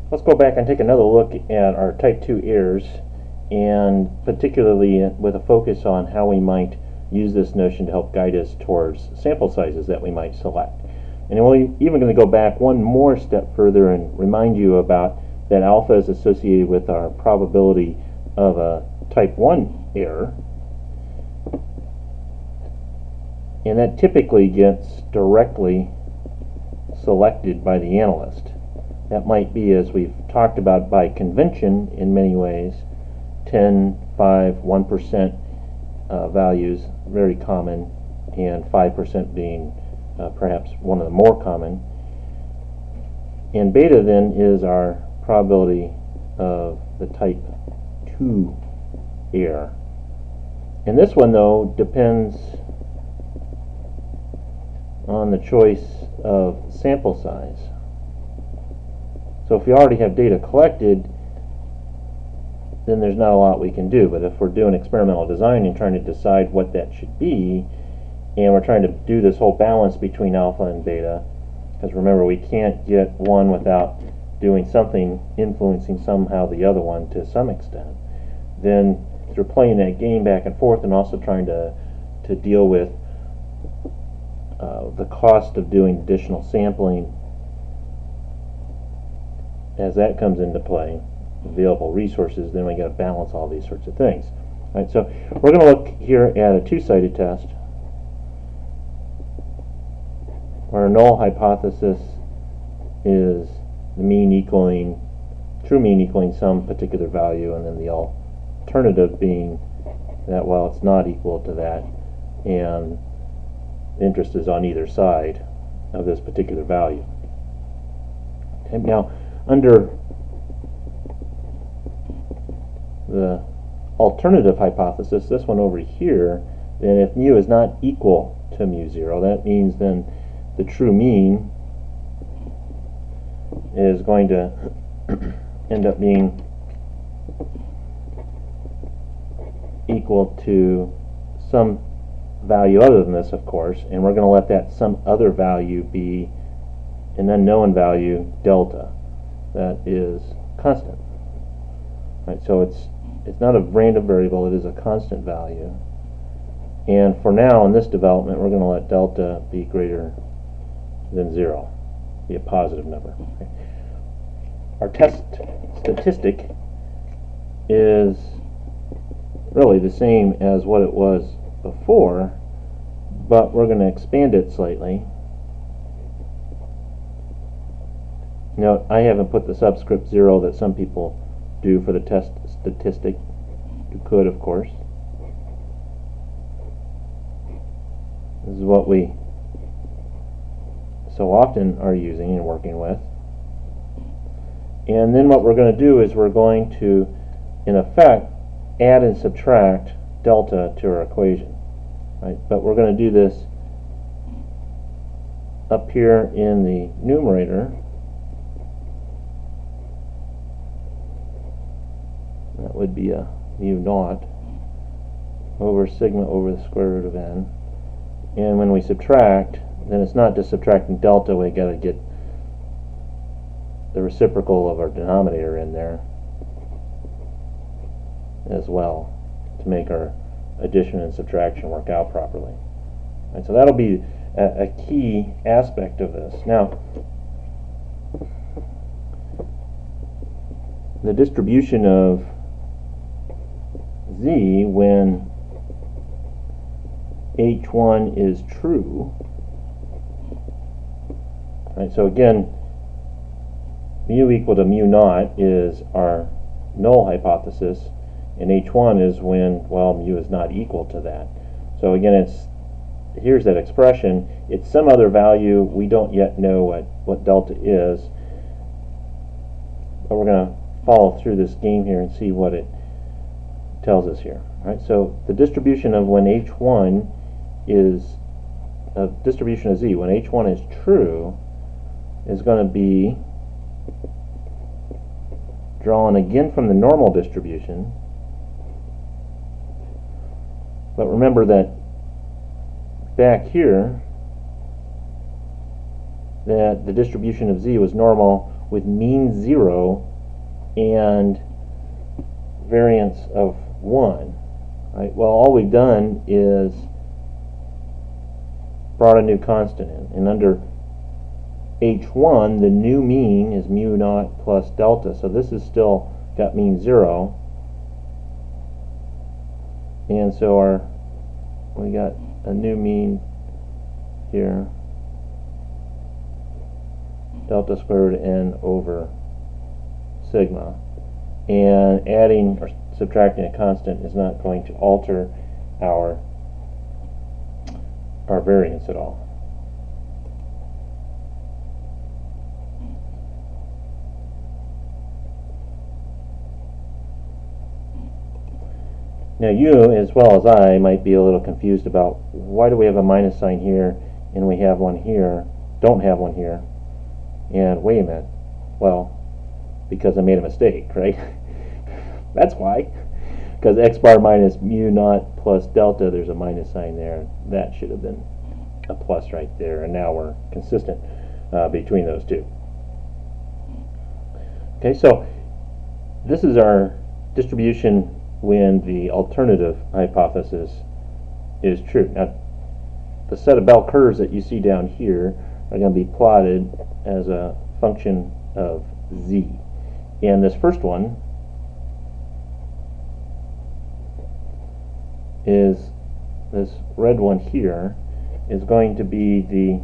Let's go back and take another look at our type 2 errors, and particularly with a focus on how we might use this notion to help guide us towards sample sizes that we might select. And we're even going to go back one more step further and remind you about that alpha is associated with our probability of a type 1 error, and that typically gets directly selected by the analyst. That might be, as we've talked about, by convention in many ways, 10, 5, 1% values, very common, and 5% being perhaps one of the more common. And beta then is our probability of the type 2 error. And this one, though, depends on the choice of sample size. So if we already have data collected, then there's not a lot we can do. But if we're doing experimental design and trying to decide what that should be, and we're trying to do this whole balance between alpha and beta, because remember, we can't get one without doing something influencing somehow the other one to some extent, then through playing that game back and forth and also trying to deal with the cost of doing additional sampling as that comes into play, available resources, then we got to balance all these sorts of things. All right, so we're going to look here at a two-sided test where a null hypothesis is the mean equaling, true mean equaling some particular value, and then the alternative being that, well, it's not equal to that, and interest is on either side of this particular value. Okay, now, under the alternative hypothesis, this one over here, then if mu is not equal to mu 0, that means then the true mean is going to end up being equal to some value other than this, of course, and we're going to let that some other value be an unknown value, delta, that is constant. Right, so it's not a random variable, it is a constant value. And for now, in this development, we're going to let delta be greater than 0, be a positive number. Okay. Our test statistic is really the same as what it was before, but we're going to expand it slightly. Now, I haven't put the subscript 0 that some people do for the test statistic. You could, of course. This is what we so often are using and working with. And then what we're going to do is we're going to, in effect, add and subtract delta to our equation. Right? But we're going to do this up here in the numerator. That would be a mu naught over sigma over the square root of n. And when we subtract, then it's not just subtracting delta, we got to get the reciprocal of our denominator in there as well to make our addition and subtraction work out properly. And so that'll be a key aspect of this. Now, the distribution of z when h1 is true. Right, so again, mu equal to mu naught is our null hypothesis, and h1 is when, well, mu is not equal to that. So again, here's that expression. It's some other value. We don't yet know what delta is, but we're going to follow through this game here and see what it tells us here. Right, so the distribution of when h1 is distribution of z when h1 is true is going to be drawn again from the normal distribution. But remember that back here that the distribution of z was normal with mean 0 and variance of 1. Right? Well, all we've done is brought a new constant in. And under H1, the new mean is mu naught plus delta. So this is still got mean 0. And so we got a new mean here, delta square root of n over sigma. And adding or subtracting a constant is not going to alter our variance at all. Now you, as well as I, might be a little confused about why do we have a minus sign here and we have one here, don't have one here, and wait a minute, well, because I made a mistake, right? That's why. Because x bar minus mu naught plus delta, there's a minus sign there. That should have been a plus right there, and now we're consistent between those two. Okay, so this is our distribution when the alternative hypothesis is true. Now, the set of bell curves that you see down here are going to be plotted as a function of z. And this first one is, this red one here, is going to be the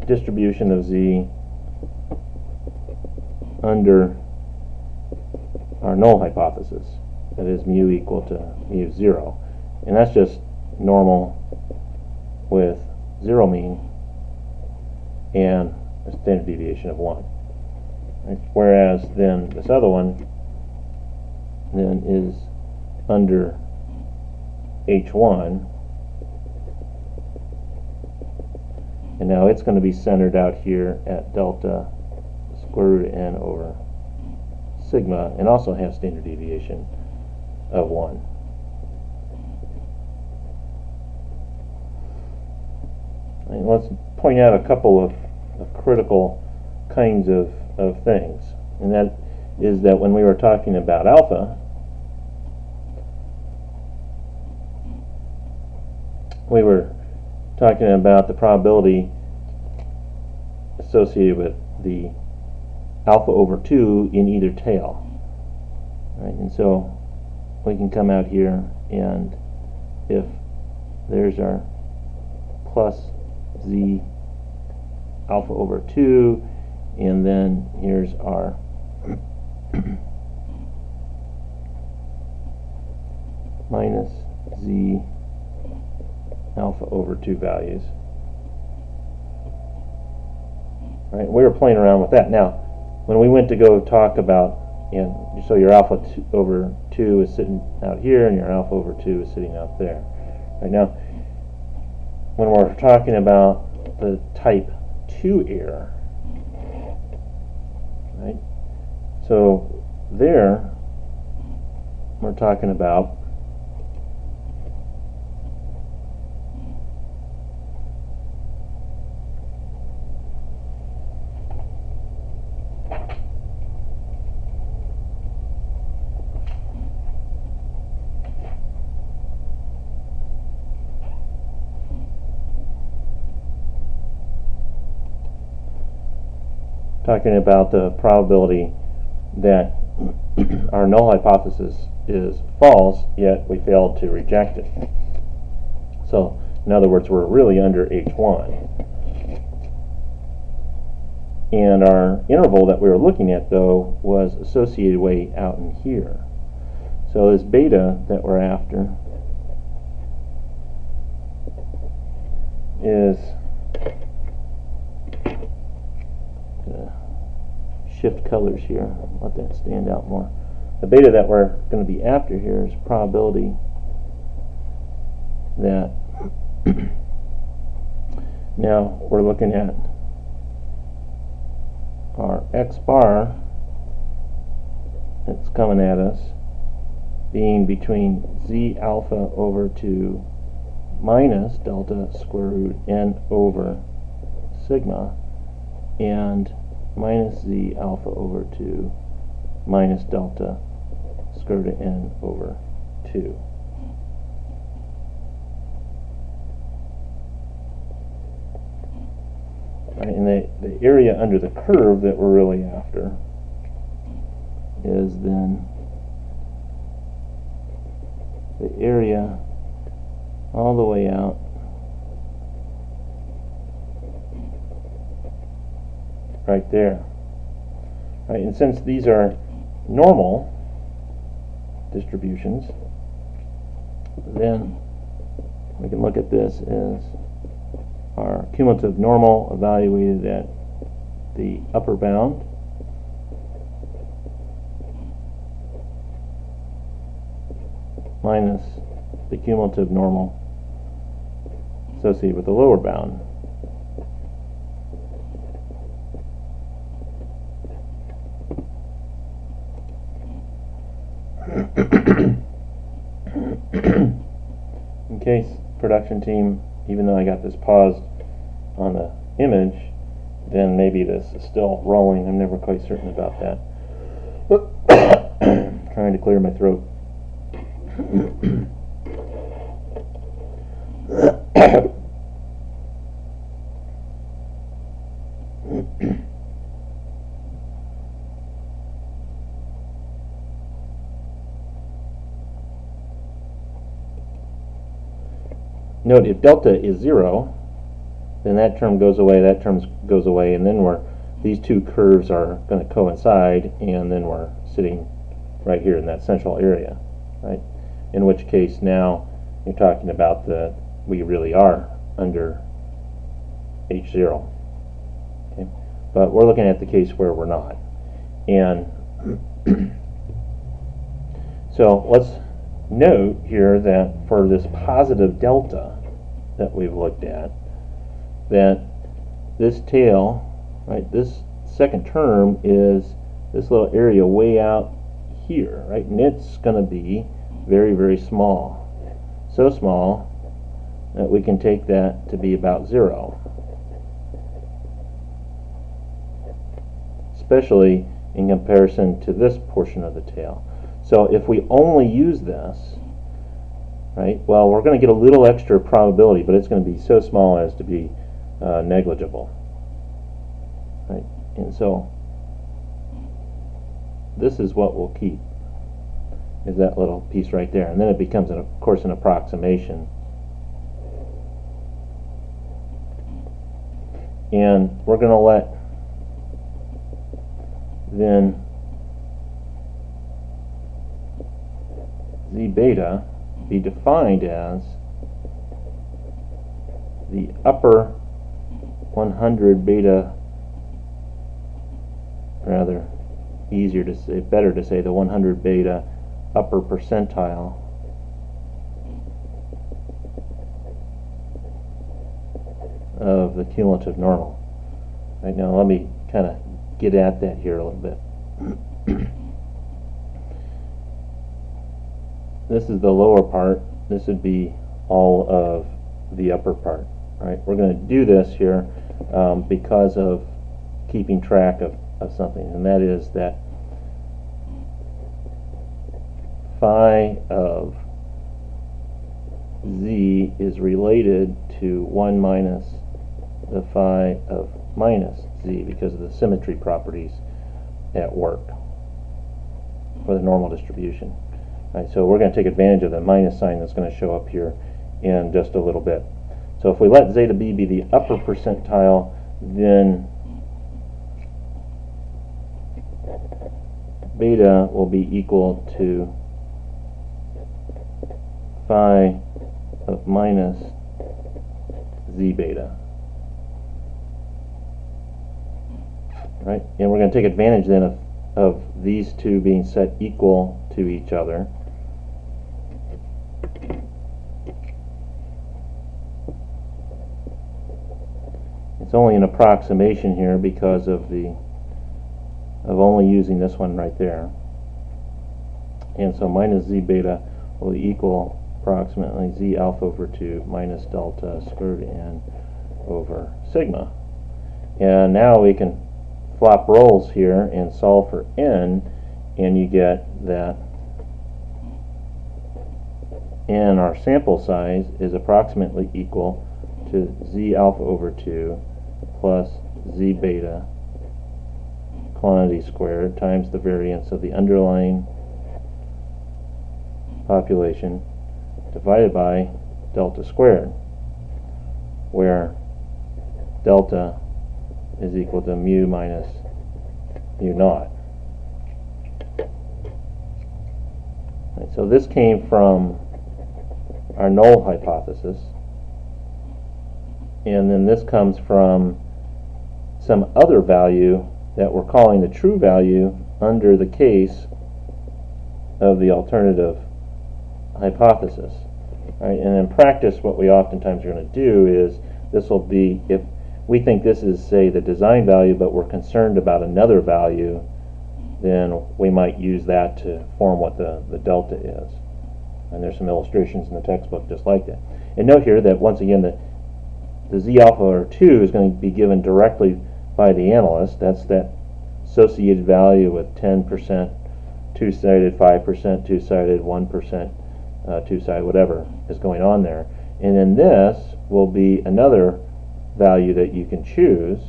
distribution of z under our null hypothesis. That is mu equal to mu 0. And that's just normal with 0 mean and a standard deviation of 1. Right? Whereas then this other one then is under H1, and now it's going to be centered out here at delta square root of n over sigma, and also have standard deviation of 1. And let's point out a couple of critical kinds of things, and that is that when we were talking about alpha, we were talking about the probability associated with the alpha over 2 in either tail. Right? And so we can come out here, and if there's our plus z alpha over 2, and then here's our minus z alpha over 2 values. Right? We were playing around with that. Now, when we went to go talk about, and so your alpha over 2 is sitting out here, and your alpha over 2 is sitting out there. Right now, when we're talking about the type 2 error, right? So there, we're talking about the probability that our null hypothesis is false, yet we failed to reject it. So, in other words, we're really under H1. And our interval that we were looking at, though, was associated way out in here. So this beta that we're after is shift colors here, let that stand out more. The beta that we're going to be after here is probability that now we're looking at our x bar that's coming at us being between z alpha over 2 minus delta square root n over sigma, and minus z alpha over 2 minus delta square root of n over 2. Right, and the area under the curve that we're really after is then the area all the way out right there. Right, and since these are normal distributions, then we can look at this as our cumulative normal evaluated at the upper bound minus the cumulative normal associated with the lower bound. In case production team, even though I got this paused on the image, then maybe this is still rolling. I'm never quite certain about that. Trying to clear my throat. Note, if delta is 0, then that term goes away, that term goes away, and then these two curves are going to coincide, and then we're sitting right here in that central area, right? In which case now you're talking about we really are under H0. Okay? But we're looking at the case where we're not. And so let's note here that for this positive delta that we've looked at, that this tail, right, this second term is this little area way out here, right, and it's going to be very, very small. So small that we can take that to be about 0. Especially in comparison to this portion of the tail. So if we only use this, right, well, we're going to get a little extra probability, but it's going to be so small as to be negligible. Right, and so this is what we'll keep, is that little piece right there, and then it becomes, of course, an approximation. And we're going to let then z beta be defined as the upper 100 beta, rather easier to say, better to say the 100 beta upper percentile of the cumulative normal. Right, now let me kind of get at that here a little bit. This is the lower part. This would be all of the upper part. Right? We're going to do this here because of keeping track of something, and that is that phi of z is related to 1 minus the phi of minus z because of the symmetry properties at work for the normal distribution. Right, so we're going to take advantage of the minus sign that's going to show up here in just a little bit. So if we let zeta b be the upper percentile, then beta will be equal to phi of minus z beta. Right? And we're going to take advantage then of these two being set equal to each other. It's only an approximation here because of only using this one right there. And so minus z beta will equal approximately z alpha over 2 minus delta square root n over sigma. And now we can flop roles here and solve for n, and you get that n, our sample size, is approximately equal to z alpha over 2 plus z beta quantity squared times the variance of the underlying population divided by delta squared, where delta is equal to mu minus mu naught. Right, so this came from our null hypothesis, and then this comes from some other value that we're calling the true value under the case of the alternative hypothesis. Right, and in practice, what we oftentimes are going to do is, this will be, if we think this is, say, the design value, but we're concerned about another value, then we might use that to form what the delta is. And there's some illustrations in the textbook just like that. And note here that, once again, the z alpha or 2 is going to be given directly by the analyst. That's that associated value with 10% two-sided, 5% two-sided, 1% two-sided, whatever is going on there. And then this will be another value that you can choose,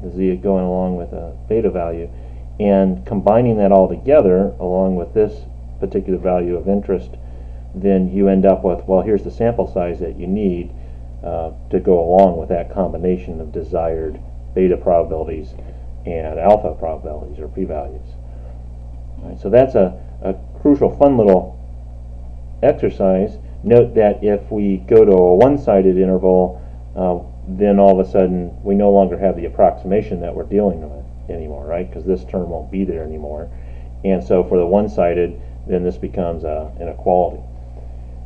the z going along with a beta value, and combining that all together along with this particular value of interest, then you end up with, well, here's the sample size that you need to go along with that combination of desired beta probabilities and alpha probabilities, or p-values. Right, so that's a crucial, fun little exercise. Note that if we go to a one-sided interval, then all of a sudden we no longer have the approximation that we're dealing with anymore, right? Because this term won't be there anymore. And so for the one-sided, then this becomes an inequality.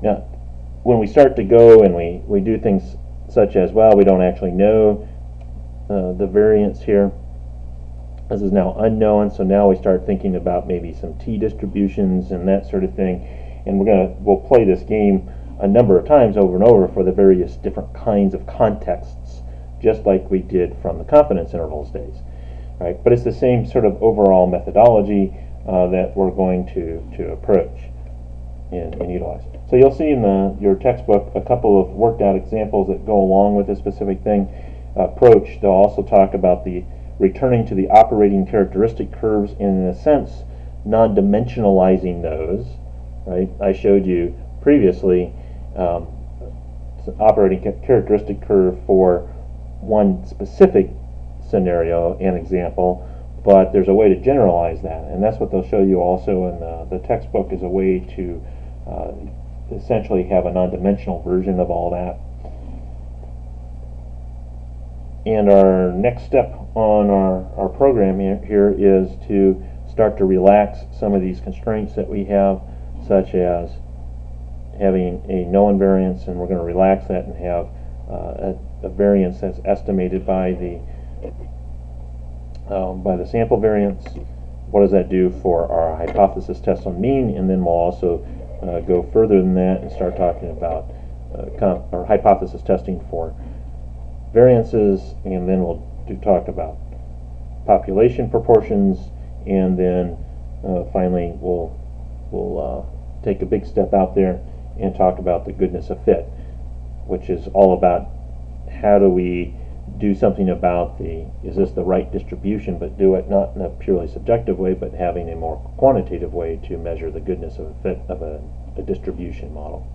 Now, when we start to go and we do things such as, well, we don't actually know the variance here. This is now unknown, so now we start thinking about maybe some t-distributions and that sort of thing. And we'll play this game a number of times over and over for the various different kinds of contexts, just like we did from the confidence intervals days, right? But it's the same sort of overall methodology that we're going to approach and utilize. So you'll see in your textbook a couple of worked out examples that go along with this specific approach. They'll also talk about the returning to the operating characteristic curves and, in a sense, non-dimensionalizing those. Right? I showed you previously operating characteristic curve for one specific scenario and example, but there's a way to generalize that, and that's what they'll show you also in the textbook, is a way to essentially have a non-dimensional version of all that. And our next step on our program here is to start to relax some of these constraints that we have, such as having a no invariance, and we're going to relax that and have a variance that's estimated by the sample variance. What does that do for our hypothesis test on mean? And then we'll also go further than that and start talking about our hypothesis testing for variances, and then we'll talk about population proportions, and then finally we'll take a big step out there and talk about the goodness of fit, which is all about how do we do something about is this the right distribution, but do it not in a purely subjective way, but having a more quantitative way to measure the goodness of a fit of a distribution model.